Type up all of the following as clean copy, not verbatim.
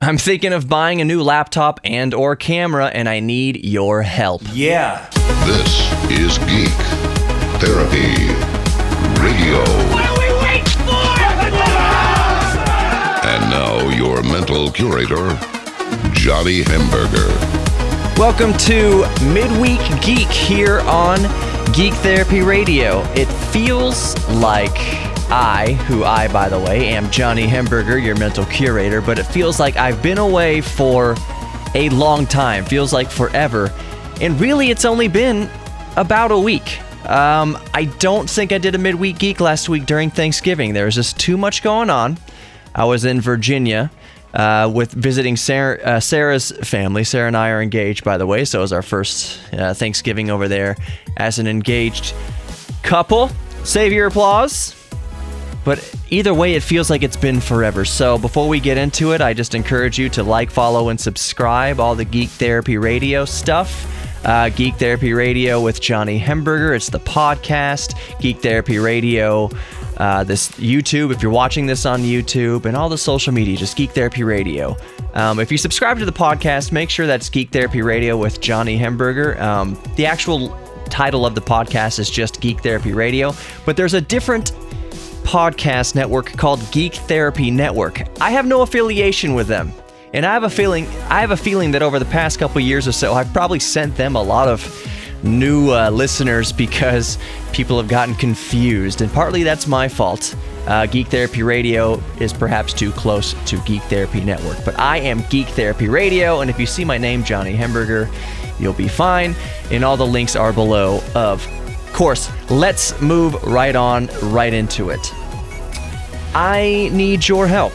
I'm thinking of buying a new laptop and or camera, and I need your help. Yeah. This is Geek Therapy Radio. What are we waiting for? And now your mental curator, Johnny Hemberger. Welcome to Midweek Geek here on Geek Therapy Radio. It feels like I, by the way, am Johnny Hemberger, your mental curator, but it feels like I've been away for a long time. Feels like forever. And really, it's only been about a week. I don't think I did a Midweek Geek last week during Thanksgiving. There was just too much going on. I was in Virginia with visiting Sarah's family. Sarah and I are engaged, by the way, so it was our first Thanksgiving over there as an engaged couple. Save your applause. But either way, it feels like it's been forever. So before we get into it, I just encourage you to like, follow, and subscribe all the Geek Therapy Radio stuff. Geek Therapy Radio with Johnny Hemberger. It's the podcast. Geek Therapy Radio, this YouTube, if you're watching this on YouTube, and all the social media, just Geek Therapy Radio. If you subscribe to the podcast, make sure that's Geek Therapy Radio with Johnny Hemberger. The actual title of the podcast is just Geek Therapy Radio, but there's a different podcast network called Geek Therapy Network. I have no affiliation with them, and I have a feeling that over the past couple years or so, I've probably sent them a lot of new listeners because people have gotten confused, and partly that's my fault. Geek Therapy Radio is perhaps too close to Geek Therapy Network, but I am Geek Therapy Radio, and if you see my name, Johnny Hemberger, you'll be fine, and all the links are below. Of course, let's move right into it. I need your help.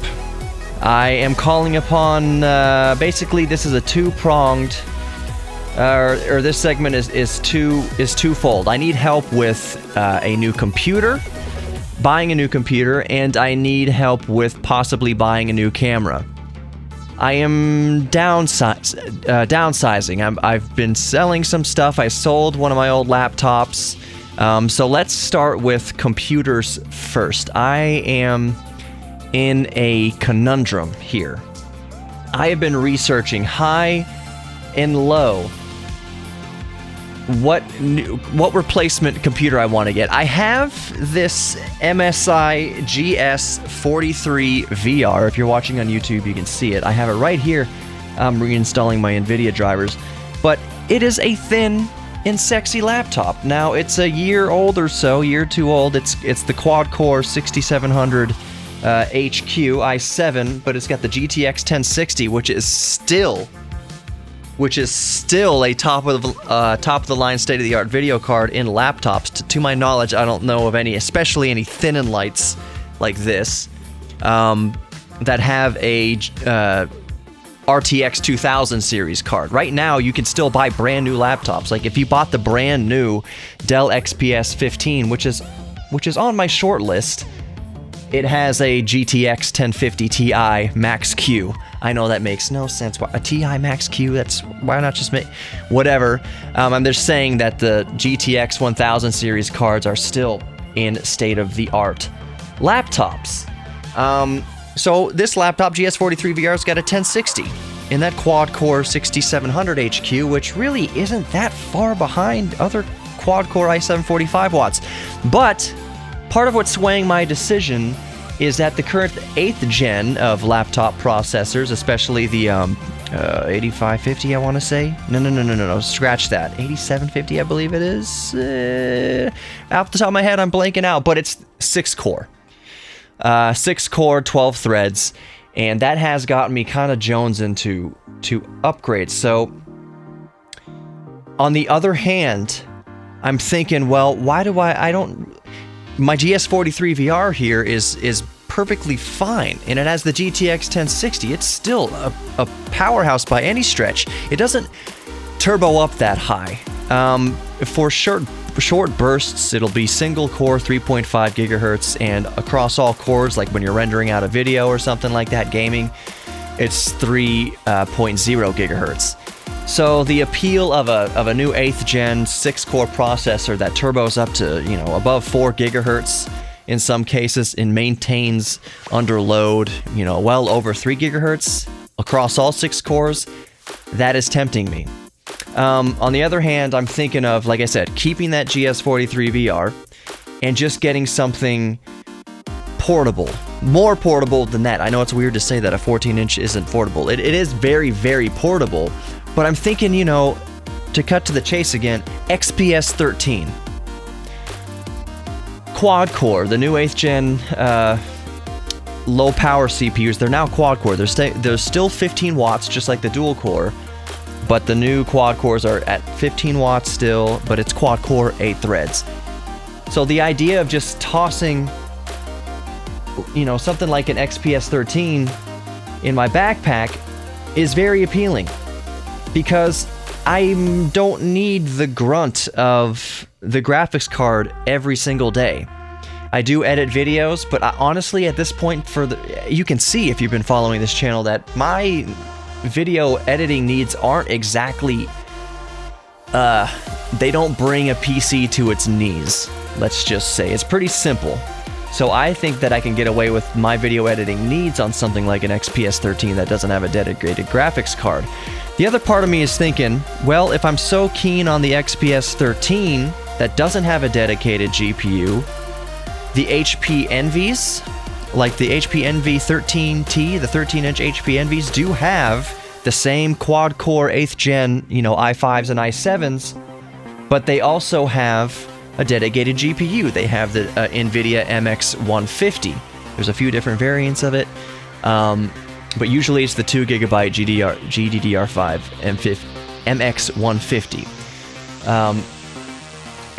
I am calling upon, basically this is a two-pronged, or this segment is twofold. I need help with a new computer, buying a new computer, and I need help with possibly buying a new camera. I am downsizing. I've been selling some stuff. I sold one of my old laptops. So let's start with computers first. I am in a conundrum here. I have been researching high and low what replacement computer I want to get. I have this MSI GS43 VR. If you're watching on YouTube, you can see it. I have it right here. I'm reinstalling my NVIDIA drivers, but it is a thin and sexy laptop. Now, it's a year old or so, year two old. It's the quad-core 6700 HQ i7, but it's got the GTX 1060, which is still a top of the line, state-of-the-art video card in laptops. To my knowledge, I don't know of any, especially any thin and lights like this, that have a RTX 2000 series card. Right now, you can still buy brand new laptops. Like if you bought the brand new Dell XPS 15, which is on my short list, it has a GTX 1050 Ti Max Q. I know that makes no sense. A Ti Max Q, why not just make whatever? I'm just saying that the GTX 1000 series cards are still in state-of-the-art laptops. So this laptop, GS43 VR's got a 1060 in that quad-core 6700 HQ, which really isn't that far behind other quad-core i7 45 watts. But part of what's swaying my decision is that the current 8th gen of laptop processors, especially the 8550, I want to say. No, scratch that. 8750, I believe it is. Off the top of my head, I'm blanking out, but it's 6-core. 6-core, 12 threads, and that has gotten me kind of jonesing to upgrade. So, on the other hand, I'm thinking, well, why do I don't... My GS43 VR here is perfectly fine, and it has the GTX 1060. It's still a powerhouse by any stretch. It doesn't turbo up that high. For short bursts, it'll be single core 3.5 gigahertz, and across all cores, like when you're rendering out a video or something like that, gaming, it's 3.0 gigahertz. So the appeal of a new 8th gen 6-core processor that turbos up to, above 4 gigahertz in some cases and maintains under load, well over 3 gigahertz across all 6 cores, that is tempting me. On the other hand, I'm thinking of, like I said, keeping that GS43 VR and just getting something portable. More portable than that. I know it's weird to say that a 14-inch isn't portable. It is very, very portable. But I'm thinking, to cut to the chase again, XPS 13. Quad core, the new 8th gen low power CPUs, they're now quad core. They're still 15 watts, just like the dual core. But the new quad cores are at 15 watts still, but it's quad core, 8 threads. So the idea of just tossing, something like an XPS 13 in my backpack is very appealing, because I don't need the grunt of the graphics card every single day. I do edit videos, but honestly, at this point, you can see if you've been following this channel that my video editing needs aren't exactly, they don't bring a PC to its knees. Let's just say it's pretty simple. So I think that I can get away with my video editing needs on something like an XPS 13 that doesn't have a dedicated graphics card. The other part of me is thinking, well, if I'm so keen on the XPS 13 that doesn't have a dedicated GPU, the HP Envies, like the HP Envy 13T, the 13-inch HP Envies do have the same quad-core 8th gen, i5s and i7s, but they also have a dedicated GPU. They have the NVIDIA MX150. There's a few different variants of it, but usually it's the 2GB GDDR5 MX150.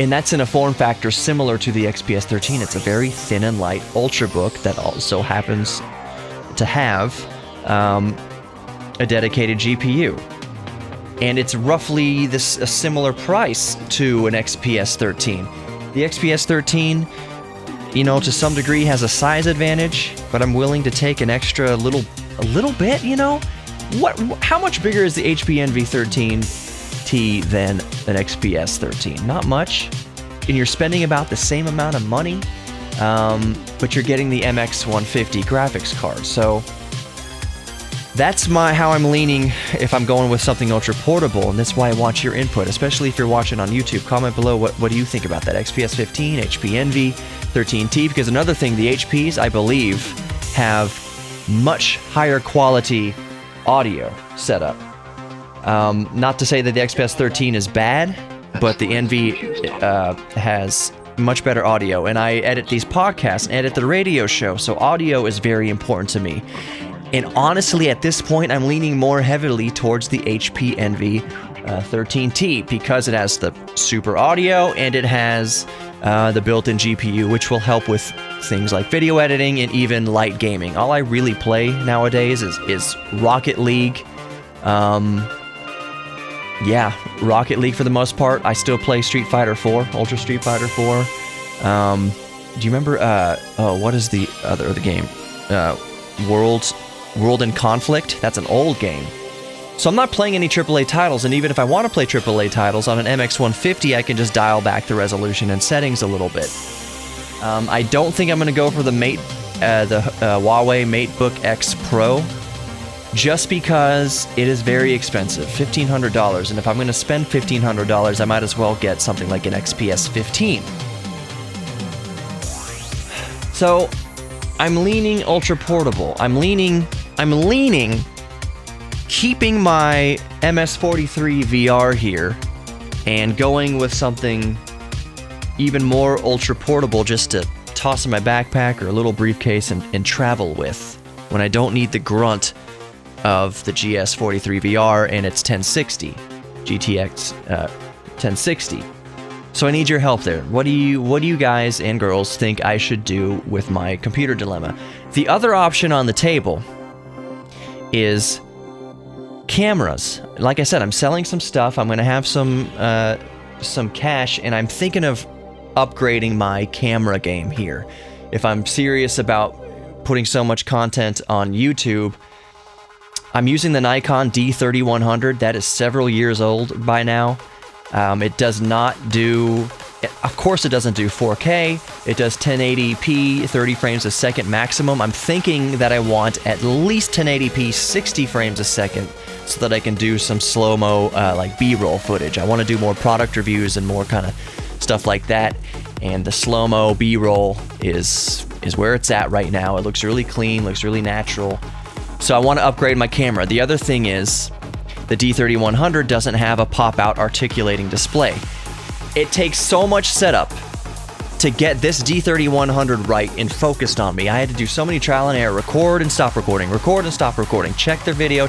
And that's in a form factor similar to the XPS 13. It's a very thin and light Ultrabook that also happens to have a dedicated GPU. And it's roughly a similar price to an XPS 13. The XPS 13, to some degree has a size advantage, but I'm willing to take an extra little bit, How much bigger is the HP Envy 13T than an XPS 13? Not much. And you're spending about the same amount of money, but you're getting the MX150 graphics card. So that's how I'm leaning if I'm going with something ultra portable, and that's why I want your input, especially if you're watching on YouTube. Comment below what do you think about that XPS 15, HP Envy 13T, because another thing, the HPs, I believe, have much higher quality audio setup. Not to say that the XPS 13 is bad, but the Envy has much better audio, and I edit these podcasts and edit the radio show, so audio is very important to me. And honestly, at this point, I'm leaning more heavily towards the HP Envy 13T because it has the super audio and it has the built-in GPU, which will help with things like video editing and even light gaming. All I really play nowadays is Rocket League. Rocket League for the most part. I still play Street Fighter 4, Ultra Street Fighter 4. Do you remember, what is the other game? World in Conflict? That's an old game. So I'm not playing any AAA titles, and even if I want to play AAA titles on an MX150, I can just dial back the resolution and settings a little bit. I don't think I'm going to go for the Huawei MateBook X Pro, just because it is very expensive, $1,500, and if I'm going to spend $1,500, I might as well get something like an XPS 15. So I'm leaning ultra portable. I'm leaning keeping my MS43 VR here and going with something even more ultra portable just to toss in my backpack or a little briefcase and travel with when I don't need the grunt of the GS43 VR and its 1060 GTX 1060. So I need your help there. What do you guys and girls think I should do with my computer dilemma? The other option on the table is cameras. Like I said, I'm selling some stuff. I'm going to have some cash, and I'm thinking of upgrading my camera game here. If I'm serious about putting so much content on YouTube, I'm using the Nikon D3100. That is several years old by now. It does not do... Of course it doesn't do 4K. It does 1080p, 30 frames a second maximum. I'm thinking that I want at least 1080p, 60 frames a second, so that I can do some slow-mo like B-roll footage. I want to do more product reviews and more kind of stuff like that. And the slow-mo B-roll is where it's at right now. It looks really clean, looks really natural. So I want to upgrade my camera. The other thing is the D3100 doesn't have a pop-out articulating display. It takes so much setup to get this D3100 right and focused on me. I had to do so many trial and error, record and stop recording, check the video.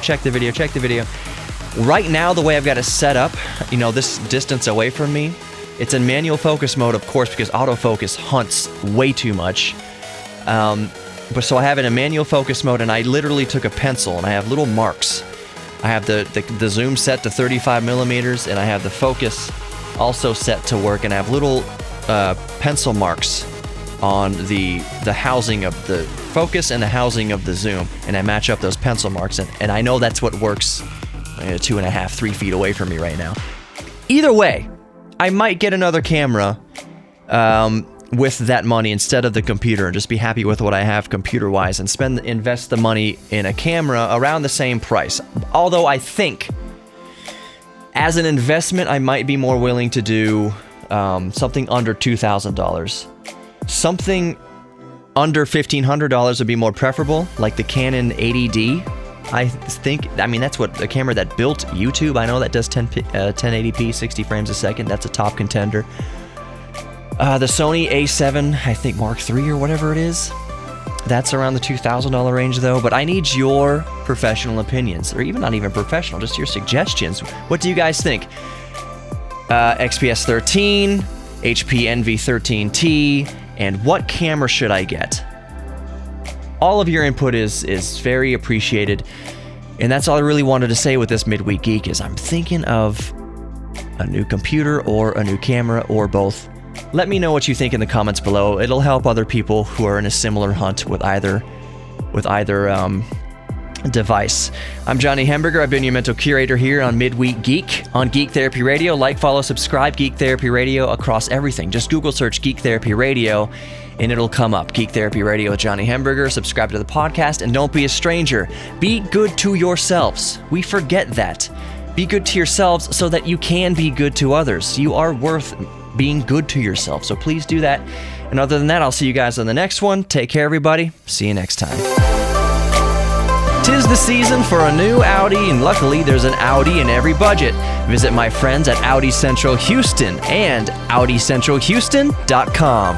Right now, the way I've got it set up, this distance away from me, it's in manual focus mode, of course, because autofocus hunts way too much. But so I have it in manual focus mode, and I literally took a pencil, and I have little marks. I have the zoom set to 35 millimeters, and I have the focus also set to work, and I have little pencil marks on the housing of the focus and the housing of the zoom, and I match up those pencil marks, and I know that's what works 2.5, 3 feet away from me right now. Either way, I might get another camera with that money instead of the computer, and just be happy with what I have computer-wise, and invest the money in a camera around the same price. Although I think, as an investment, I might be more willing to do something under $2,000. Something under $1,500 would be more preferable, like the Canon 80D. That's what the camera that built YouTube. I know that does 1080p, 60 frames a second. That's a top contender. The Sony A7, I think Mark III or whatever it is. That's around the $2,000 range though, but I need your professional opinions, or even not even professional, just your suggestions. What do you guys think? XPS 13, HP Envy 13T, and what camera should I get? All of your input is very appreciated, and that's all I really wanted to say with this Midweek Geek is I'm thinking of a new computer or a new camera or both. Let me know what you think in the comments below. It'll help other people who are in a similar hunt with either device. I'm Johnny Hemberger. I've been your mental curator here on Midweek Geek on Geek Therapy Radio. Like, follow, subscribe Geek Therapy Radio across everything. Just Google search Geek Therapy Radio and it'll come up. Geek Therapy Radio with Johnny Hemberger. Subscribe to the podcast, and don't be a stranger. Be good to yourselves. We forget that. Be good to yourselves so that you can be good to others. You are worth being good to yourself, so please do that. And other than that, I'll see you guys on the next one. Take care, everybody. See you next time. 'Tis the season for a new Audi, and luckily there's an Audi in every budget. Visit my friends at Audi Central Houston and AudiCentralHouston.com.